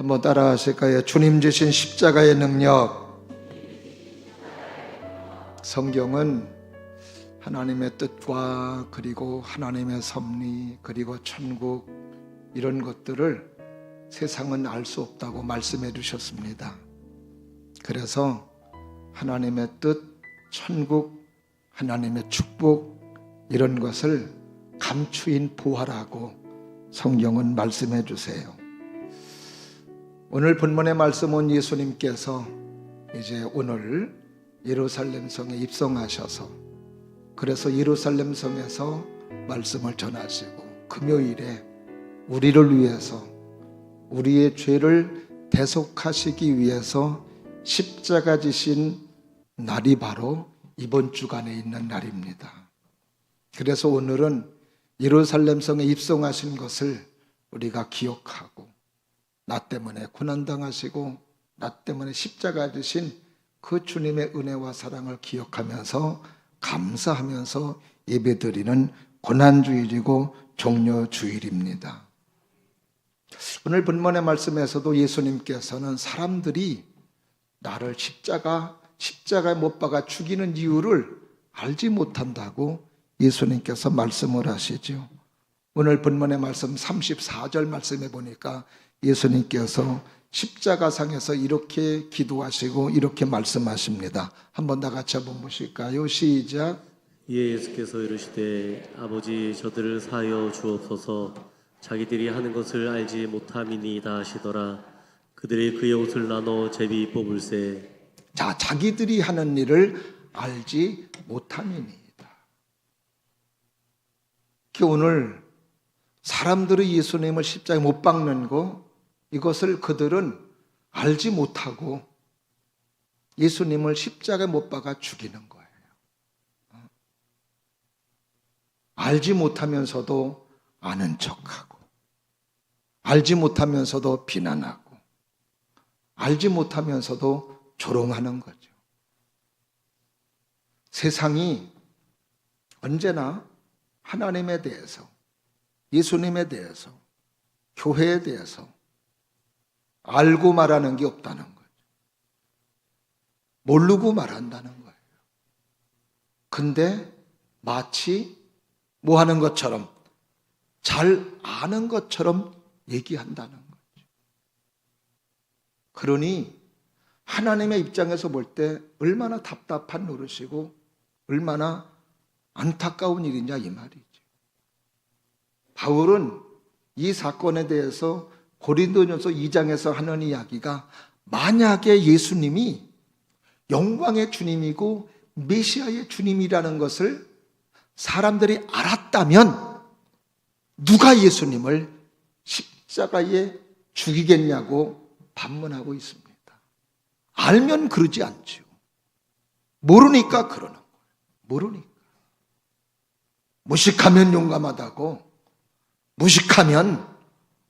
한번 따라 하실까요? 주님 주신 십자가의 능력. 성경은 하나님의 뜻과 그리고 하나님의 섭리 그리고 천국 이런 것들을 세상은 알 수 없다고 말씀해 주셨습니다. 그래서 하나님의 뜻, 천국, 하나님의 축복 이런 것을 감추인 보화라고 성경은 말씀해 주세요. 오늘 본문의 말씀은 예수님께서 이제 오늘 예루살렘 성에 입성하셔서 그래서 예루살렘 성에서 말씀을 전하시고 금요일에 우리를 위해서 우리의 죄를 대속하시기 위해서 십자가 지신 날이 바로 이번 주간에 있는 날입니다. 그래서 오늘은 예루살렘 성에 입성하신 것을 우리가 기억하고 나 때문에 고난당하시고 나 때문에 십자가 지신 그 주님의 은혜와 사랑을 기억하면서 감사하면서 예배드리는 고난주일이고 종려주일입니다. 오늘 본문의 말씀에서도 예수님께서는 사람들이 나를 십자가에 못 박아 죽이는 이유를 알지 못한다고 예수님께서 말씀을 하시죠. 오늘 본문의 말씀 34절 말씀해 보니까 예수님께서 십자가상에서 이렇게 기도하시고 이렇게 말씀하십니다. 한번 다 같이 한번 보실까요? 시작. 이에 예수께서 이르시되 아버지 저들을 사하여 주옵소서 자기들이 하는 것을 알지 못함이니이다 하시더라. 그들이 그의 옷을 나눠 제비 뽑을세. 자, 자기들이 하는 일을 알지 못함이니이다. 오늘 사람들이 예수님을 십자가에 못 박는 거 이것을 그들은 알지 못하고 예수님을 십자가에 못 박아 죽이는 거예요. 알지 못하면서도 아는 척하고 알지 못하면서도 비난하고 알지 못하면서도 조롱하는 거죠. 세상이 언제나 하나님에 대해서 예수님에 대해서 교회에 대해서 알고 말하는 게 없다는 거죠. 모르고 말한다는 거예요. 근데 마치 뭐 하는 것처럼 잘 아는 것처럼 얘기한다는 거죠. 그러니 하나님의 입장에서 볼 때 얼마나 답답한 노릇이고 얼마나 안타까운 일이냐 이 말이죠. 바울은 이 사건에 대해서 고린도전서 2장에서 하는 이야기가 만약에 예수님이 영광의 주님이고 메시아의 주님이라는 것을 사람들이 알았다면 누가 예수님을 십자가에 죽이겠냐고 반문하고 있습니다. 알면 그러지 않죠. 모르니까 그러는 거예요. 모르니까. 무식하면 용감하다고 무식하면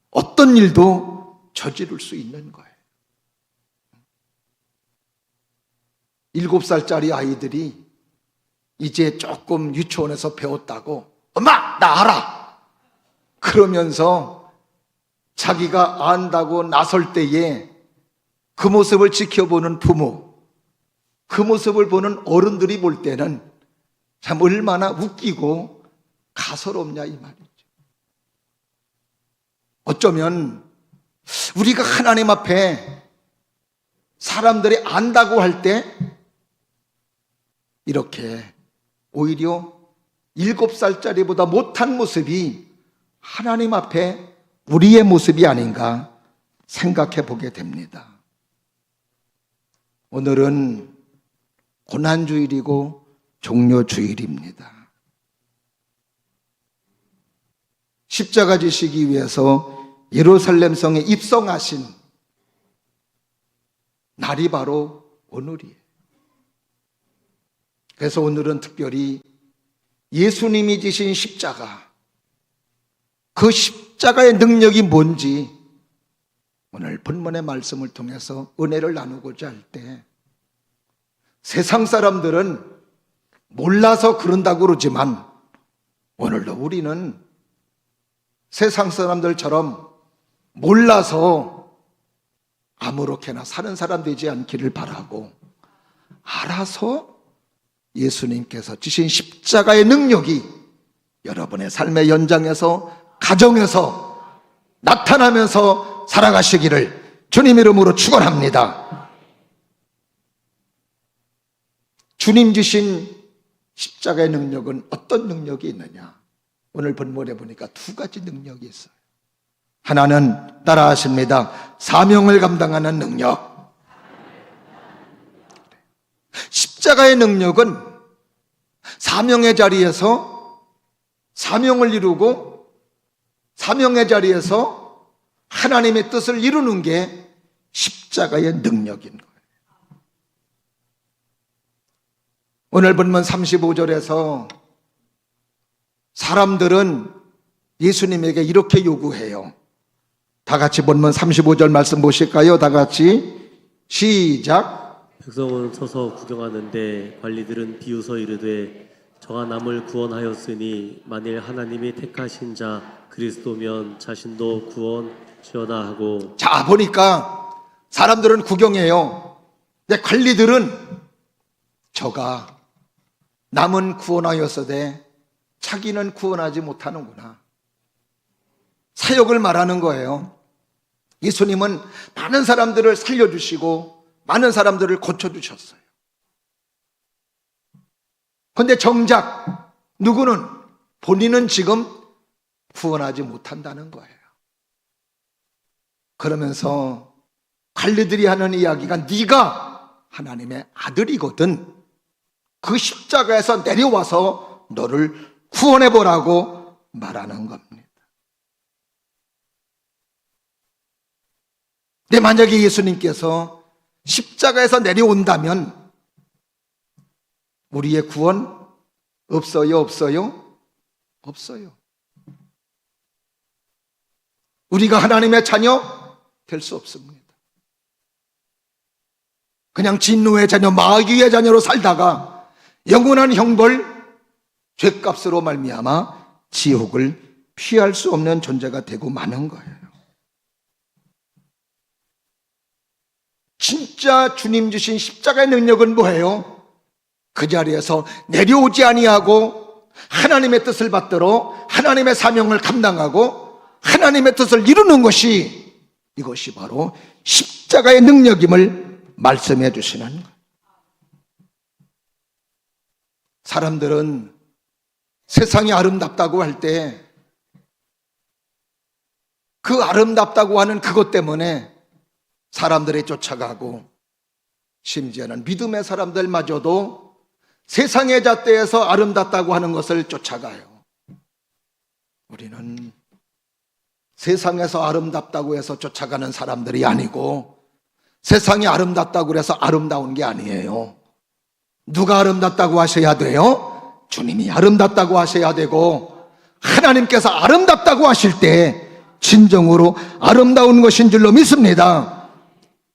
어떤 일도 저지를 수 있는 거예요. 7살짜리 아이들이 이제 조금 유치원에서 배웠다고 엄마 나 알아 그러면서 자기가 안다고 나설 때에 그 모습을 지켜보는 부모, 그 모습을 보는 어른들이 볼 때는 참 얼마나 웃기고 가소롭냐 이 말이죠. 어쩌면 우리가 하나님 앞에 사람들이 안다고 할 때 이렇게 오히려 7살짜리보다 못한 모습이 하나님 앞에 우리의 모습이 아닌가 생각해 보게 됩니다. 오늘은 고난주일이고 종려주일입니다. 십자가 지시기 위해서 예루살렘 성에 입성하신 날이 바로 오늘이에요. 그래서 오늘은 특별히 예수님이 지신 십자가, 그 십자가의 능력이 뭔지 오늘 본문의 말씀을 통해서 은혜를 나누고자 할 때 세상 사람들은 몰라서 그런다고 그러지만 오늘도 우리는 세상 사람들처럼 몰라서 아무렇게나 사는 사람 되지 않기를 바라고, 알아서 예수님께서 지신 십자가의 능력이 여러분의 삶의 연장에서, 가정에서 나타나면서 살아가시기를 주님 이름으로 축원합니다. 주님 주신 십자가의 능력은 어떤 능력이 있느냐? 오늘 본문에 보니까 두 가지 능력이 있어요. 하나는 따라하십니다. 사명을 감당하는 능력. 십자가의 능력은 사명의 자리에서 사명을 이루고, 사명의 자리에서 하나님의 뜻을 이루는 게 십자가의 능력인 거예요. 오늘 본문 35절에서 사람들은 예수님에게 이렇게 요구해요. 다 같이 본문 35절 말씀 보실까요? 다 같이 시작. 백성은 서서 구경하는데 관리들은 비웃어 이르되 저가 남을 구원하였으니 만일 하나님이 택하신 자 그리스도면 자신도 구원지어다 하고. 자, 보니까 사람들은 구경해요. 근데 관리들은 저가 남은 구원하였으되 자기는 구원하지 못하는구나. 사역을 말하는 거예요. 예수님은 많은 사람들을 살려주시고 많은 사람들을 고쳐주셨어요. 그런데 정작 누구는 본인은 지금 구원하지 못한다는 거예요. 그러면서 관리들이 하는 이야기가 네가 하나님의 아들이거든 그 십자가에서 내려와서 너를 구원해보라고 말하는 겁니다. 근데 만약에 예수님께서 십자가에서 내려온다면 우리의 구원 없어요? 없어요? 없어요. 우리가 하나님의 자녀 될 수 없습니다. 그냥 진노의 자녀, 마귀의 자녀로 살다가 영원한 형벌, 죄값으로 말미암아 지옥을 피할 수 없는 존재가 되고 마는 거예요. 진짜 주님 주신 십자가의 능력은 뭐예요? 그 자리에서 내려오지 아니하고 하나님의 뜻을 받들어 하나님의 사명을 감당하고 하나님의 뜻을 이루는 것이, 이것이 바로 십자가의 능력임을 말씀해 주시는 거예요. 사람들은 세상이 아름답다고 할 때 그 아름답다고 하는 그것 때문에 사람들이 쫓아가고, 심지어는 믿음의 사람들마저도 세상의 잣대에서 아름답다고 하는 것을 쫓아가요. 우리는 세상에서 아름답다고 해서 쫓아가는 사람들이 아니고 세상이 아름답다고 해서 아름다운 게 아니에요. 누가 아름답다고 하셔야 돼요? 주님이 아름답다고 하셔야 되고, 하나님께서 아름답다고 하실 때 진정으로 아름다운 것인 줄로 믿습니다.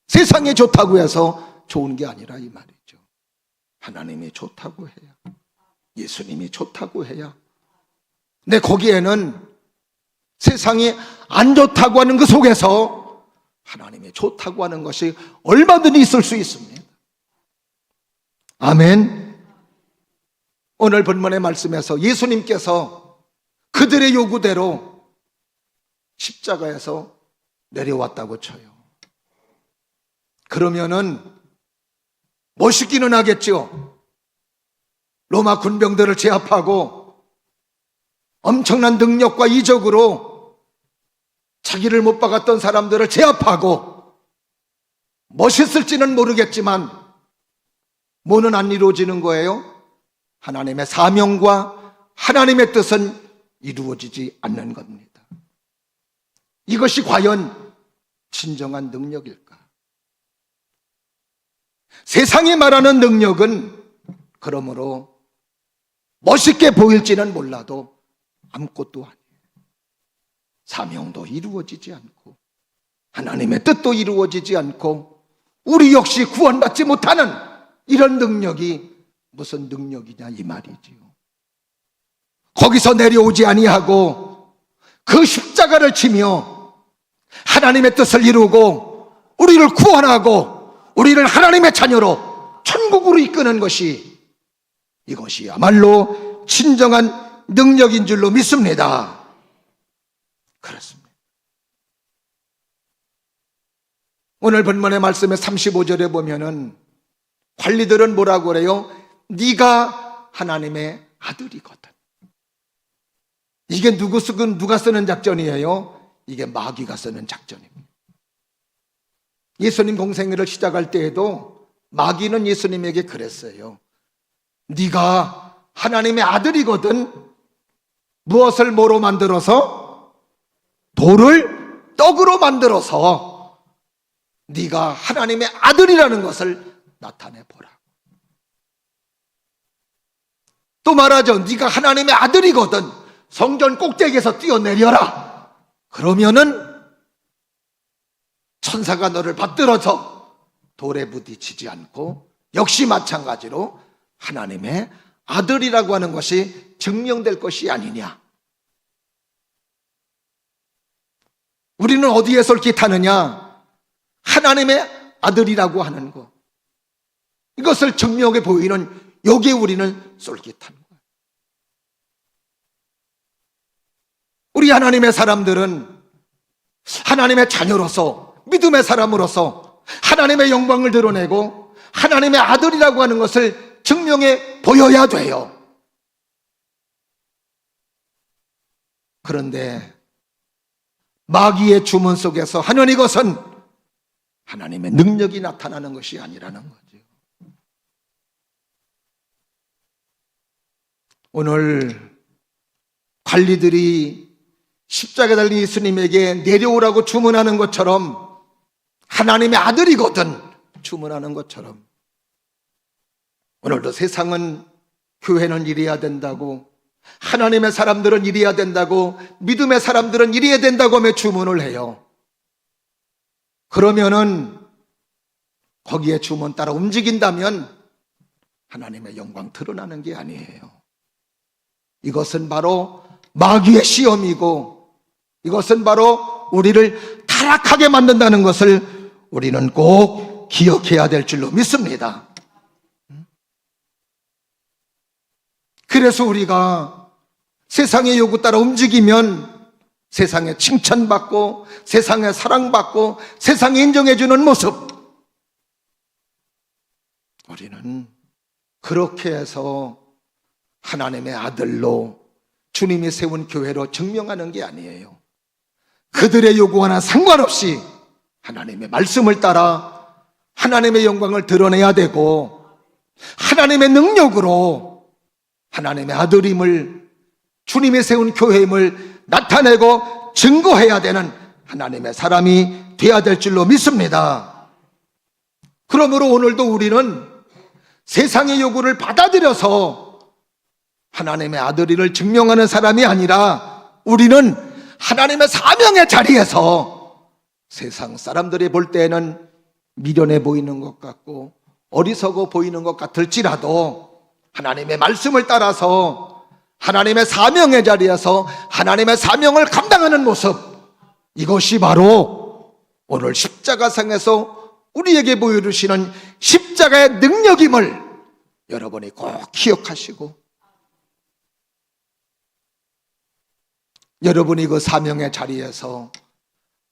세상이 좋다고 해서 좋은 게 아니라 이 말이죠. 하나님이 좋다고 해야, 예수님이 좋다고 해야. 근데 거기에는 세상이 안 좋다고 하는 그 속에서 하나님이 좋다고 하는 것이 얼마든지 있을 수 있습니다. 아멘. 오늘 본문의 말씀에서 예수님께서 그들의 요구대로 십자가에서 내려왔다고 쳐요. 그러면은 멋있기는 하겠죠. 로마 군병들을 제압하고 엄청난 능력과 이적으로 자기를 못 박았던 사람들을 제압하고 멋있을지는 모르겠지만 뭐는 안 이루어지는 거예요? 하나님의 사명과 하나님의 뜻은 이루어지지 않는 겁니다. 이것이 과연 진정한 능력일까? 세상이 말하는 능력은 그러므로 멋있게 보일지는 몰라도 아무것도 아니에요. 사명도 이루어지지 않고 하나님의 뜻도 이루어지지 않고 우리 역시 구원받지 못하는 이런 능력이 무슨 능력이냐 이 말이지요. 거기서 내려오지 아니하고 그 십자가를 치며 하나님의 뜻을 이루고 우리를 구원하고 우리를 하나님의 자녀로 천국으로 이끄는 것이, 이것이야말로 진정한 능력인 줄로 믿습니다. 그렇습니다. 오늘 본문의 말씀의 35절에 보면은 관리들은 뭐라고 그래요? 네가 하나님의 아들이거든. 이게 누가 쓰는 작전이에요? 이게 마귀가 쓰는 작전입니다. 예수님 공생애를 시작할 때에도 마귀는 예수님에게 그랬어요. 네가 하나님의 아들이거든. 무엇을 뭐로 만들어서? 돌을 떡으로 만들어서 네가 하나님의 아들이라는 것을 나타내보라. 또 말하죠. 네가 하나님의 아들이거든. 성전 꼭대기에서 뛰어내려라. 그러면은 천사가 너를 받들어서 돌에 부딪히지 않고, 역시 마찬가지로 하나님의 아들이라고 하는 것이 증명될 것이 아니냐. 우리는 어디에 솔깃하느냐? 하나님의 아들이라고 하는 것, 이것을 증명해 보이는 여기에 우리는 솔깃한 거예요. 우리 하나님의 사람들은 하나님의 자녀로서, 믿음의 사람으로서 하나님의 영광을 드러내고 하나님의 아들이라고 하는 것을 증명해 보여야 돼요. 그런데 마귀의 주문 속에서 하는 이것은 하나님의 능력이 나타나는 것이 아니라는 거죠. 오늘 관리들이 십자가에 달린 예수님에게 내려오라고 주문하는 것처럼, 하나님의 아들이거든 주문하는 것처럼, 오늘도 세상은 교회는 이래야 된다고, 하나님의 사람들은 이래야 된다고, 믿음의 사람들은 이래야 된다고 하며 주문을 해요. 그러면은 거기에 주문 따라 움직인다면 하나님의 영광 드러나는 게 아니에요. 이것은 바로 마귀의 시험이고, 이것은 바로 우리를 타락하게 만든다는 것을 우리는 꼭 기억해야 될 줄로 믿습니다. 그래서 우리가 세상의 요구 따라 움직이면 세상에 칭찬받고 세상에 사랑받고 세상에 인정해주는 모습, 우리는 그렇게 해서 하나님의 아들로 주님이 세운 교회로 증명하는 게 아니에요. 그들의 요구와는 상관없이 하나님의 말씀을 따라 하나님의 영광을 드러내야 되고, 하나님의 능력으로 하나님의 아들임을, 주님이 세운 교회임을 나타내고 증거해야 되는 하나님의 사람이 되어야 될 줄로 믿습니다. 그러므로 오늘도 우리는 세상의 요구를 받아들여서 하나님의 아들임을 증명하는 사람이 아니라, 우리는 하나님의 사명의 자리에서 세상 사람들이 볼 때는 미련해 보이는 것 같고 어리석어 보이는 것 같을지라도 하나님의 말씀을 따라서 하나님의 사명의 자리에서 하나님의 사명을 감당하는 모습, 이것이 바로 오늘 십자가상에서 우리에게 보여주시는 십자가의 능력임을 여러분이 꼭 기억하시고, 여러분이 그 사명의 자리에서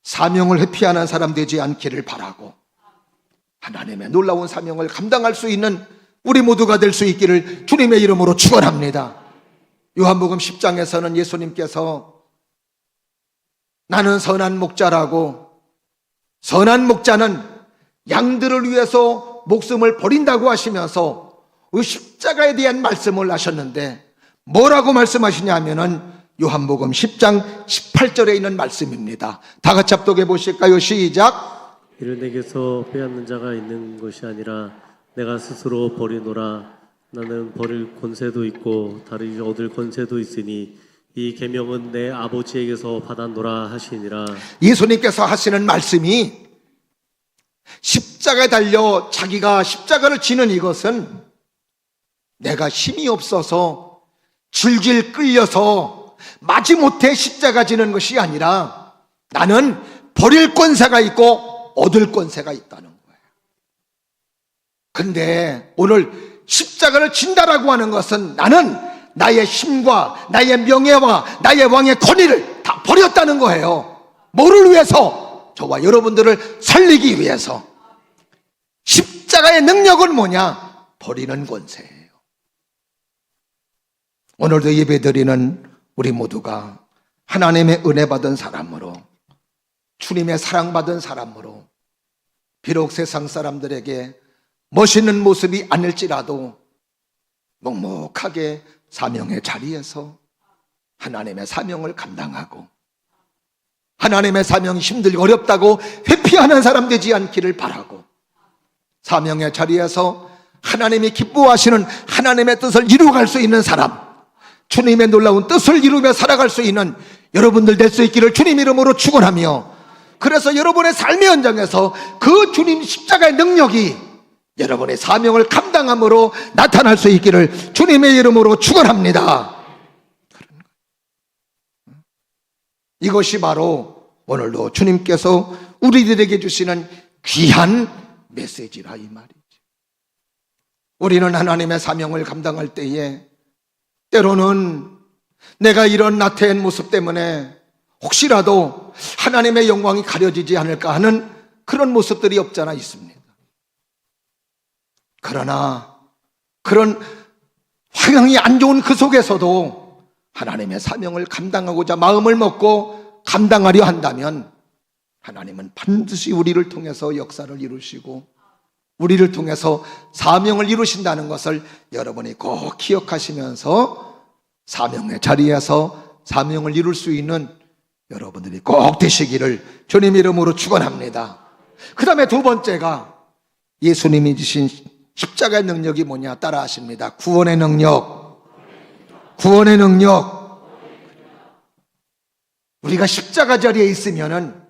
사명을 회피하는 사람 되지 않기를 바라고, 하나님의 놀라운 사명을 감당할 수 있는 우리 모두가 될 수 있기를 주님의 이름으로 축원합니다. 요한복음 10장에서는 예수님께서 나는 선한 목자라고, 선한 목자는 양들을 위해서 목숨을 버린다고 하시면서 그 십자가에 대한 말씀을 하셨는데, 뭐라고 말씀하시냐면은 요한복음 10장 18절에 있는 말씀입니다. 다 같이 합독해 보실까요? 시작. 이를 내게서 빼앗는 자가 있는 것이 아니라 내가 스스로 버리노라. 나는 버릴 권세도 있고 다르게 얻을 권세도 있으니 이 계명은 내 아버지에게서 받았노라 하시니라. 예수님께서 하시는 말씀이, 십자가에 달려 자기가 십자가를 지는 이것은 내가 힘이 없어서 질질 끌려서 마지못해 십자가 지는 것이 아니라, 나는 버릴 권세가 있고 얻을 권세가 있다는 거예요. 근데 오늘 십자가를 진다라고 하는 것은 나는 나의 힘과 나의 명예와 나의 왕의 권위를 다 버렸다는 거예요. 뭐를 위해서? 저와 여러분들을 살리기 위해서. 십자가의 능력은 뭐냐? 버리는 권세예요. 오늘도 예배드리는 우리 모두가 하나님의 은혜 받은 사람으로, 주님의 사랑받은 사람으로, 비록 세상 사람들에게 멋있는 모습이 아닐지라도 묵묵하게 사명의 자리에서 하나님의 사명을 감당하고, 하나님의 사명이 힘들고 어렵다고 회피하는 사람 되지 않기를 바라고, 사명의 자리에서 하나님이 기뻐하시는 하나님의 뜻을 이루어갈 수 있는 사람, 주님의 놀라운 뜻을 이루며 살아갈 수 있는 여러분들 될 수 있기를 주님 이름으로 축원하며, 그래서 여러분의 삶의 현장에서 그 주님 십자가의 능력이 여러분의 사명을 감당함으로 나타날 수 있기를 주님의 이름으로 축원합니다. 이것이 바로 오늘도 주님께서 우리들에게 주시는 귀한 메시지라 이 말이죠. 우리는 하나님의 사명을 감당할 때에 때로는 내가 이런 나태한 모습 때문에 혹시라도 하나님의 영광이 가려지지 않을까 하는 그런 모습들이 없잖아 있습니다. 그러나 그런 환경이 안 좋은 그 속에서도 하나님의 사명을 감당하고자 마음을 먹고 감당하려 한다면 하나님은 반드시 우리를 통해서 역사를 이루시고 우리를 통해서 사명을 이루신다는 것을 여러분이 꼭 기억하시면서 사명의 자리에서 사명을 이룰 수 있는 여러분들이 꼭 되시기를 주님 이름으로 축원합니다. 그 다음에 두 번째가 예수님이 주신 십자가의 능력이 뭐냐 따라 하십니다. 구원의 능력. 구원의 능력. 우리가 십자가 자리에 있으면은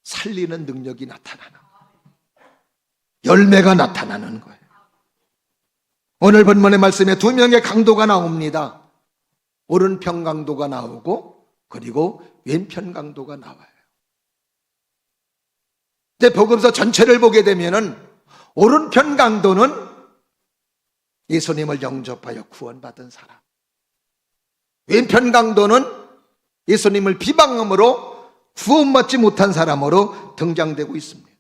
살리는 능력이 나타나는 거예요. 열매가 나타나는 거예요. 오늘 본문의 말씀에 두 명의 강도가 나옵니다. 오른편 강도가 나오고 그리고 왼편 강도가 나와요. 근데 복음서 전체를 보게 되면은 오른편 강도는 예수님을 영접하여 구원받은 사람, 왼편 강도는 예수님을 비방함으로 구원받지 못한 사람으로 등장되고 있습니다.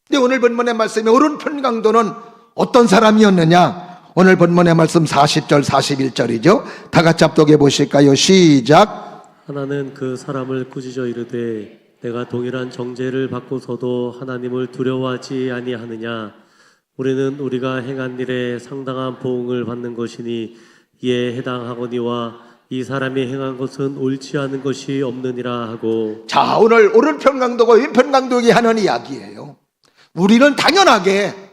근데 오늘 본문의 말씀에 오른편 강도는 어떤 사람이었느냐? 오늘 본문의 말씀 40절 41절이죠. 다 같이 합독해 보실까요? 시작. 하나는 그 사람을 꾸짖어 이르되 내가 동일한 정죄를 받고서도 하나님을 두려워하지 아니하느냐? 우리는 우리가 행한 일에 상당한 보응을 받는 것이니 이에 해당하거니와 이 사람이 행한 것은 옳지 않은 것이 없느니라 하고. 자, 오늘 오른편 강도가 왼편 강도에게 하는 이야기예요. 우리는 당연하게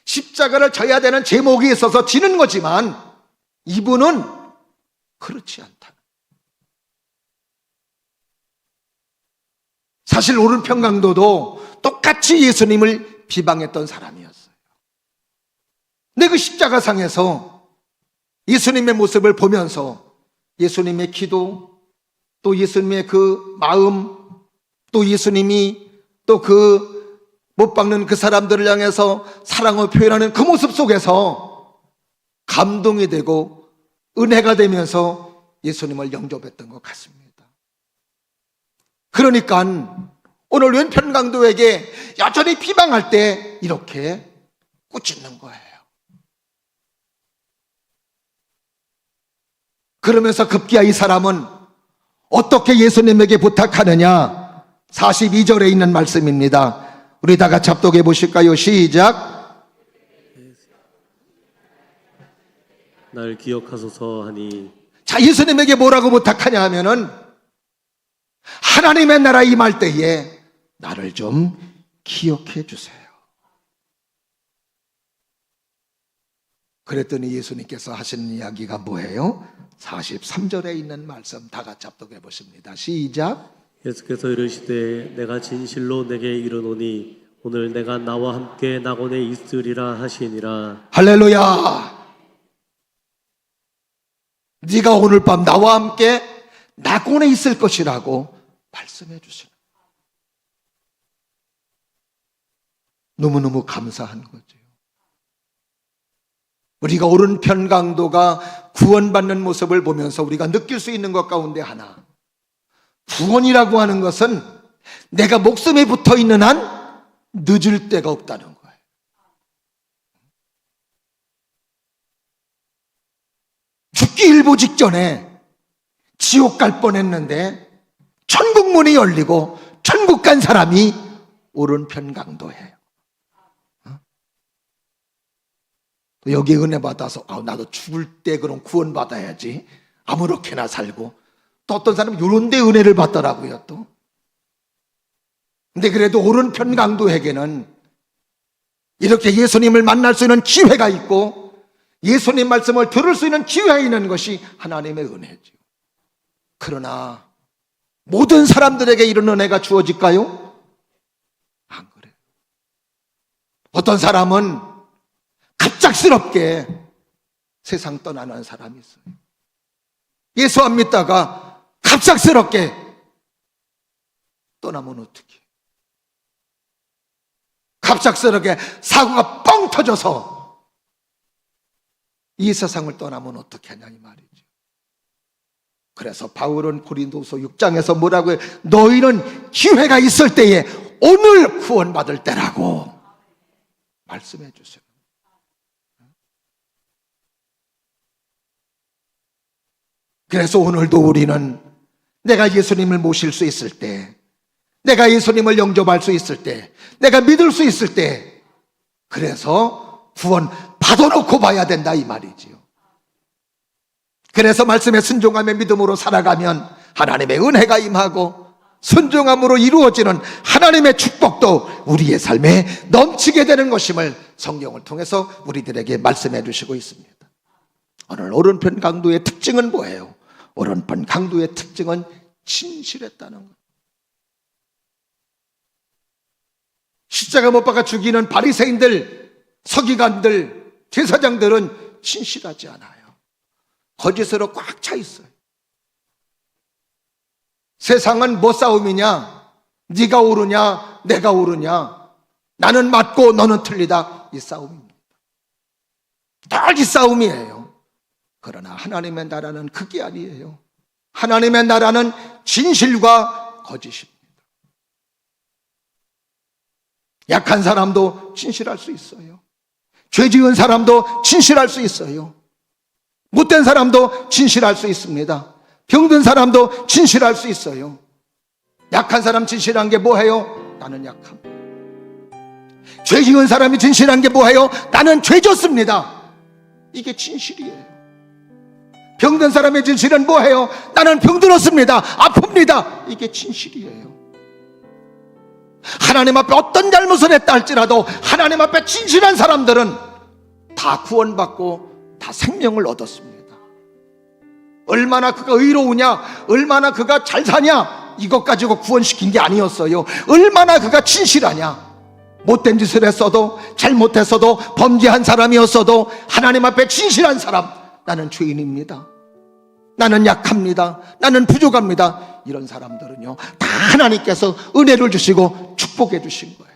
십자가를 져야 되는 제목이 있어서 지는 거지만 이분은 그렇지 않다. 사실 오른편 강도도 똑같이 예수님을 비방했던 사람이었어요. 근데 그 십자가상에서 예수님의 모습을 보면서 예수님의 기도, 또 예수님의 그 마음, 또 예수님이 또 그 못 박는 그 사람들을 향해서 사랑을 표현하는 그 모습 속에서 감동이 되고 은혜가 되면서 예수님을 영접했던 것 같습니다. 그러니까 오늘 왼편 강도에게 여전히 비방할 때 이렇게 꾸짖는 거예요. 그러면서 급기야 이 사람은 어떻게 예수님에게 부탁하느냐? 42절에 있는 말씀입니다. 우리 다 같이 합독해 보실까요? 시작. 날 기억하소서 하니. 자, 예수님에게 뭐라고 부탁하냐 하면은 하나님의 나라 임할 때에 나를 좀 기억해 주세요. 그랬더니 예수님께서 하시는 이야기가 뭐예요? 43절에 있는 말씀 다 같이 합독해 보십니다. 시작. 예수께서 이르시되 내가 진실로 내게 이르노니 오늘 내가 나와 함께 낙원에 있으리라 하시니라. 할렐루야. 네가 오늘 밤 나와 함께 낙원에 있을 것이라고 말씀해 주시는 거예요. 너무너무 감사한 거죠. 우리가 오른편 강도가 구원받는 모습을 보면서 우리가 느낄 수 있는 것 가운데 하나, 구원이라고 하는 것은 내가 목숨에 붙어 있는 한 늦을 데가 없다는 거예요. 죽기 일보 직전에 지옥 갈 뻔했는데 천국 문이 열리고 천국 간 사람이 오른편 강도예요. 여기 은혜 받아서 나도 죽을 때 그럼 구원 받아야지, 아무렇게나 살고, 또 어떤 사람은 이런 데 은혜를 받더라고요. 또 근데 그래도 오른편 강도에게는 이렇게 예수님을 만날 수 있는 기회가 있고 예수님 말씀을 들을 수 있는 기회가 있는 것이 하나님의 은혜죠. 그러나 모든 사람들에게 이런 은혜가 주어질까요? 안 그래요. 어떤 사람은 갑작스럽게 세상 떠나는 사람이 있어요. 예수 안 믿다가 갑작스럽게 떠나면 어떡해? 갑작스럽게 사고가 뻥 터져서 이 세상을 떠나면 어떻게 하냐 이 말이죠. 그래서 바울은 고린도서 6장에서 뭐라고 해요? 너희는 기회가 있을 때에 오늘 구원받을 때라고 말씀해 주세요. 그래서 오늘도 우리는 내가 예수님을 모실 수 있을 때, 내가 예수님을 영접할 수 있을 때, 내가 믿을 수 있을 때, 그래서 구원 받아놓고 봐야 된다 이 말이지요. 그래서 말씀에 순종하며 믿음으로 살아가면 하나님의 은혜가 임하고 순종함으로 이루어지는 하나님의 축복도 우리의 삶에 넘치게 되는 것임을 성경을 통해서 우리들에게 말씀해 주시고 있습니다. 오늘 오른편 강도의 특징은 뭐예요? 오른편 강도의 특징은 진실했다는 것. 십자가 못 박아 죽이는 바리새인들, 서기관들, 제사장들은 진실하지 않아요. 거짓으로 꽉 차 있어요. 세상은 뭐 싸움이냐? 네가 옳으냐? 내가 옳으냐? 나는 맞고 너는 틀리다. 이 싸움입니다. 늘 이 싸움이에요. 그러나 하나님의 나라는 그게 아니에요. 하나님의 나라는 진실과 거짓입니다. 약한 사람도 진실할 수 있어요. 죄 지은 사람도 진실할 수 있어요. 못된 사람도 진실할 수 있습니다. 병든 사람도 진실할 수 있어요. 약한 사람 진실한 게 뭐예요? 나는 약함. 죄 지은 사람이 진실한 게 뭐예요? 나는 죄 졌습니다. 이게 진실이에요. 병든 사람의 진실은 뭐예요? 나는 병들었습니다. 아픕니다. 이게 진실이에요. 하나님 앞에 어떤 잘못을 했다 할지라도 하나님 앞에 진실한 사람들은 다 구원받고 다 생명을 얻었습니다. 얼마나 그가 의로우냐, 얼마나 그가 잘 사냐, 이것 가지고 구원시킨 게 아니었어요. 얼마나 그가 진실하냐. 못된 짓을 했어도, 잘못했어도, 범죄한 사람이었어도 하나님 앞에 진실한 사람, 나는 죄인입니다, 나는 약합니다, 나는 부족합니다, 이런 사람들은요 다 하나님께서 은혜를 주시고 축복해 주신 거예요.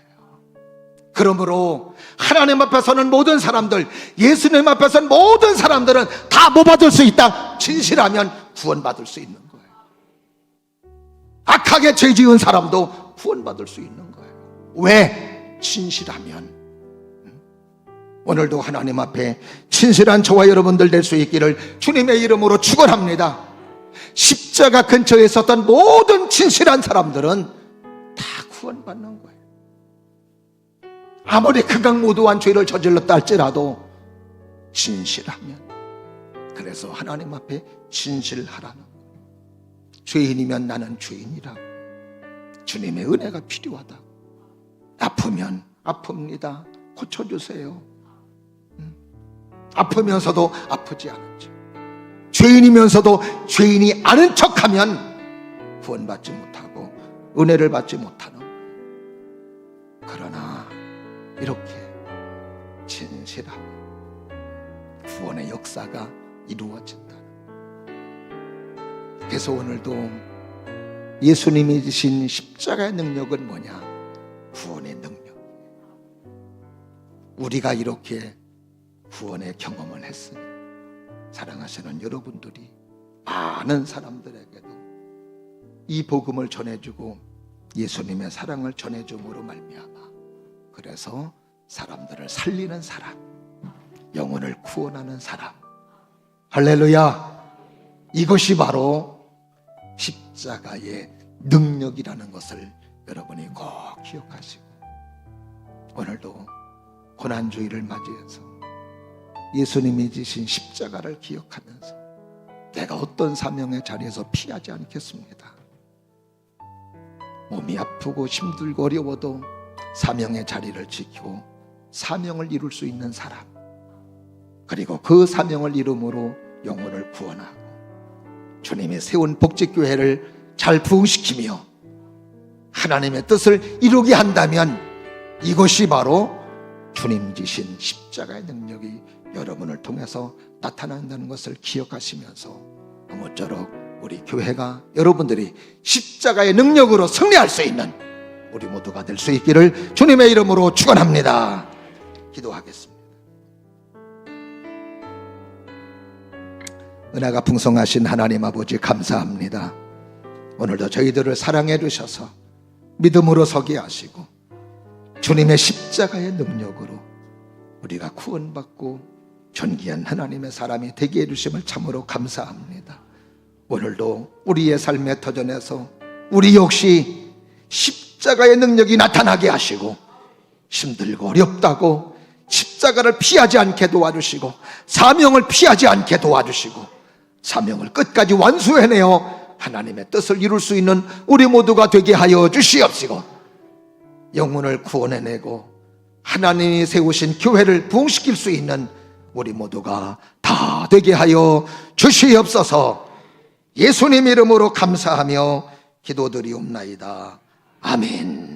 그러므로 하나님 앞에서는 모든 사람들, 예수님 앞에서는 모든 사람들은 다 뭐 받을 수 있다? 진실하면 구원받을 수 있는 거예요. 악하게 죄 지은 사람도 구원받을 수 있는 거예요. 왜? 진실하면. 오늘도 하나님 앞에 진실한 저와 여러분들 될 수 있기를 주님의 이름으로 축원합니다. 십자가 근처에 있었던 모든 진실한 사람들은 다 구원받는 거예요. 아무리 극악무도한 죄를 저질렀다 할지라도 진실하면. 그래서 하나님 앞에 진실하라는 거예요. 죄인이면 나는 죄인이라고, 주님의 은혜가 필요하다. 아프면 아픕니다, 고쳐주세요. 아프면서도 아프지 않은 척, 죄인이면서도 죄인이 아는 척하면 구원받지 못하고 은혜를 받지 못하는 거예요. 그러나 이렇게 진실하고 구원의 역사가 이루어진다. 그래서 오늘도 예수님이 주신 십자가의 능력은 뭐냐? 구원의 능력. 우리가 이렇게 구원의 경험을 했으니 사랑하시는 여러분들이 많은 사람들에게도 이 복음을 전해주고 예수님의 사랑을 전해줌으로 말미암아 그래서 사람들을 살리는 사람, 영혼을 구원하는 사람, 할렐루야. 이것이 바로 십자가의 능력이라는 것을 여러분이 꼭 기억하시고 오늘도 고난주의를 맞이해서 예수님이 지신 십자가를 기억하면서 내가 어떤 사명의 자리에서 피하지 않겠습니다. 몸이 아프고 힘들고 어려워도 사명의 자리를 지키고 사명을 이룰 수 있는 사람, 그리고 그 사명을 이름으로 영혼을 구원하고 주님이 세운 복직교회를 잘 부흥시키며 하나님의 뜻을 이루게 한다면 이것이 바로 주님 지신 십자가의 능력이 여러분을 통해서 나타난다는 것을 기억하시면서 아무쪼록 우리 교회가 여러분들이 십자가의 능력으로 승리할 수 있는 우리 모두가 될 수 있기를 주님의 이름으로 축원합니다. 기도하겠습니다. 은혜가 풍성하신 하나님 아버지 감사합니다. 오늘도 저희들을 사랑해 주셔서 믿음으로 서게 하시고 주님의 십자가의 능력으로 우리가 구원받고 존귀한 하나님의 사람이 되게 해주심을 참으로 감사합니다. 오늘도 우리의 삶의 터전에서 우리 역시 십자가의 능력이 나타나게 하시고 힘들고 어렵다고 십자가를 피하지 않게 도와주시고 사명을 피하지 않게 도와주시고 사명을 끝까지 완수해내어 하나님의 뜻을 이룰 수 있는 우리 모두가 되게 하여 주시옵시고 영혼을 구원해내고 하나님이 세우신 교회를 부흥시킬 수 있는 우리 모두가 다 되게 하여 주시옵소서. 예수님 이름으로 감사하며 기도드리옵나이다. 아멘.